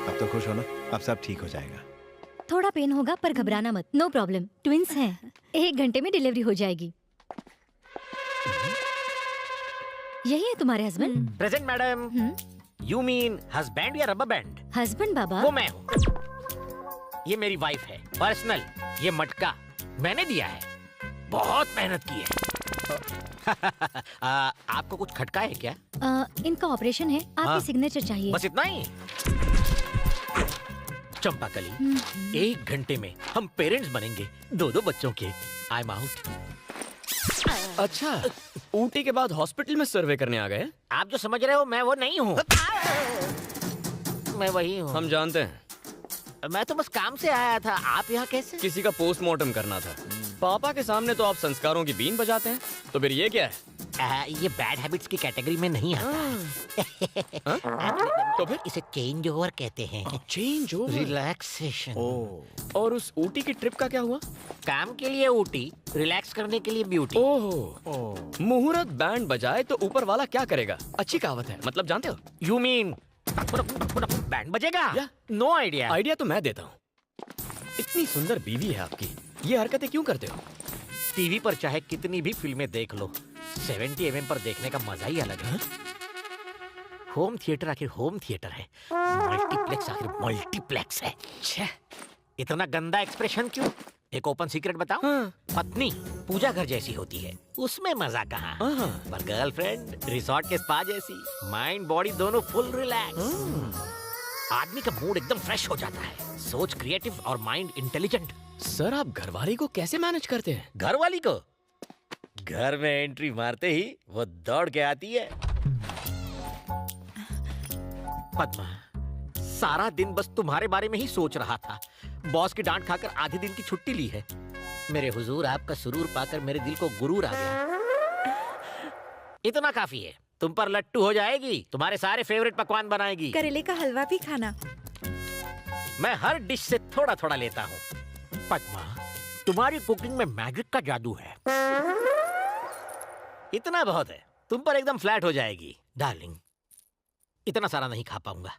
अब तो खुश हो ना, अब सब ठीक हो जाएगा। थोड़ा पेन होगा पर घबराना मत, नो प्रॉब्लम, ट्विंस हैं। 1 घंटे में डिलीवरी हो जाएगी। यही है तुम्हारे husband? Present madam. You mean husband या रबर बैंड? हस्बैंड बाबा। वो मैं हूँ। ये मेरी वाइफ है, पर्सनल। ये मटका मैंने दिया है, बहुत मेहनत की है। आपको कुछ खटका है क्या? इनका ऑपरेशन है, आपकी सिग्नेचर चाहिए। बस इतना ही? चंपाकली, 1 घंटे में हम पेरेंट्स बनेंगे, 2-2 बच्चों के। I am out. अच्छा, ऊटी के बाद हॉस्पिटल में सर्वे करने आ गए? आप जो समझ रहे हो मैं वो नहीं हूँ। मैं वही हूँ। हम जानते हैं। मैं तो बस काम से आया था, आप यहाँ कैसे? किसी का पोस्टमार्टम करना था। पापा के सामने तो आप संस्कारों की बीन बजाते हैं, तो फिर ये क्या है? ये बैड हैबिट्स की कैटेगरी में नहीं आता। तो फिर इसे चेंज ओवर कहते हैं। Change over, relaxation. और उस ऊटी की ट्रिप का क्या हुआ? काम के लिए ऊटी, रिलैक्स करने के लिए ब्यूटी। ओहो, मुहूर्त बैंड बजाए तो ऊपर वाला क्या करेगा? अच्छी कहावत है, मतलब जानते हो? यू मीन बैंड बजेगा? या? No idea. आइडिया तो मैं देता हूँ। इतनी सुंदर बीवी है आपकी, ये हरकतें क्यों करते हो? टीवी पर चाहे कितनी भी फिल्में देख लो, 70 mm पर देखने का मजा ही अलग है। होम थिएटर आखिर होम थिएटर है, मल्टीप्लेक्स आखिर मल्टीप्लेक्स है। छे, इतना गंदा एक्सप्रेशन क्यों? एक ओपन सीक्रेट बताऊं? पत्नी पूजा घर जैसी होती है, उसमें मजा कहाँ? पर गर्लफ्रेंड रिसोर्ट के स्पा जैसी, माइंड बॉडी दोनों फुल रिलैक्स। आदमी का मूड एकदम फ्रेश हो जाता है, सोच क्रिएटिव और माइंड इंटेलिजेंट। सर, आप घरवाली को कैसे मैनेज करते हैं? घर वाली को घर में एंट्री मारते ही वो दौड़ के आती है। पद्मा, सारा दिन बस तुम्हारे बारे में ही सोच रहा था। बॉस की डांट खाकर आधे दिन की छुट्टी ली है। मेरे हुजूर, आपका सुरूर पाकर मेरे दिल को गुरूर आ गया। इतना काफी है, तुम पर लट्टू हो जाएगी, तुम्हारे सारे फेवरेट पकवान बनाएगी। करेले का हलवा भी खाना। मैं हर डिश से थोड़ा थोड़ा लेता हूँ। पद्मा, तुम्हारी कुकिंग में मैजिक का जादू है। इतना बहुत है, तुम पर एकदम फ्लैट हो जाएगी। डार्लिंग, इतना सारा नहीं खा पाऊंगा,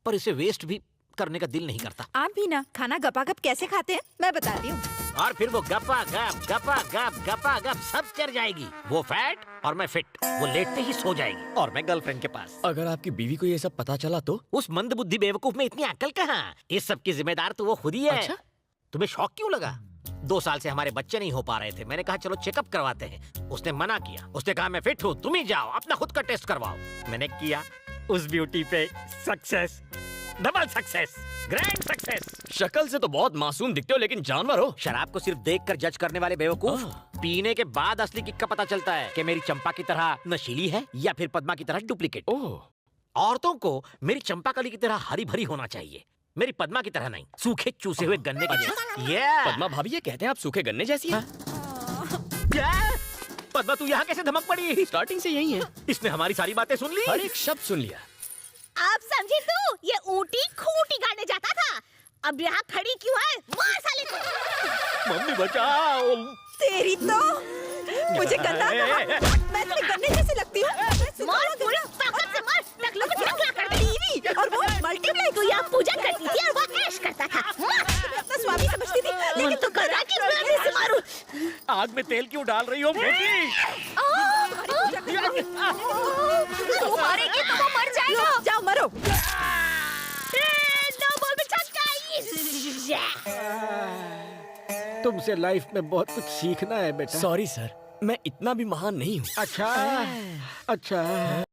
पर इसे वेस्ट भी करने का दिल नहीं करता। आप भी ना खाना गपागप कैसे खाते हैं मैं बताती हूँ। और फिर वो गपा गप सब चढ़ जाएगी। वो फैट और मैं फिट। वो लेटते ही सो जाएगी और मैं गर्लफ्रेंड के पास। अगर आपकी बीवी को ये सब पता चला तो? उस मंदबुद्धि बेवकूफ में इतनी अकल कहाँ? इस सब की जिम्मेदार तो वो खुद ही है। अच्छा? तुम्हें शौक क्यों लगा? 2 साल से हमारे बच्चे नहीं हो पा रहे थे। मैंने कहा चलो चेकअप करवाते हैं। उसने मना किया। उसने कहा मैं फिट हूँ, तुम ही जाओ अपना खुद का टेस्ट करवाओ। मैंने किया, उस ब्यूटी पे success, double success, grand success. शक्ल से तो बहुत मासूम दिखते हो, लेकिन जानवर हो। शराब को सिर्फ देखकर जज करने वाले बेवकूफ, पीने के बाद असली किक का पता चलता है कि मेरी चंपा की तरह नशीली है या फिर पद्मा की तरह डुप्लीकेट। औरतों को मेरी चंपाकली की तरह हरी भरी होना चाहिए, मेरी पद्मा की तरह नहीं, सूखे चूसे हुए गन्ने की जैसी। पद्मा भाभी, ये कहते हैं आप सूखे गन्ने जैसी हैं। पद्मा, तू यहाँ कैसे धमक पड़ी? स्टार्टिंग से यही है। इसने हमारी सारी बातें सुन ली, हर एक शब्द सुन लिया। आप समझी तू? ये ऊँटी खूंटी गाड़ने जाता था, अब यहाँ खड़ी क्यों है? मार साले को। मम्मी बचाओ। तेरी तो मुझे गन्ना मैं तुम्हें गन्ने जैसी लगती हूँ। मार पूरा ताकत से मार। टकलों को क्या कर दी? और वो मल्टीप्लाई को यहाँ पूजा करती थी और वो ऐश करता था। अपना स्वामी समझती थी, लेकिन तो कर रहा कि मैं इसे मारूं। आग में तेल क्यों डाल रही हो बेटी? वो मारेगी तो वो मर जाएगा। जाओ मरो। नो बोल बेटा। तुमसे लाइफ में बहुत कुछ सीखना है बेटा। सॉरी सर, मैं इतना भी महान नहीं हूँ। अच्छा।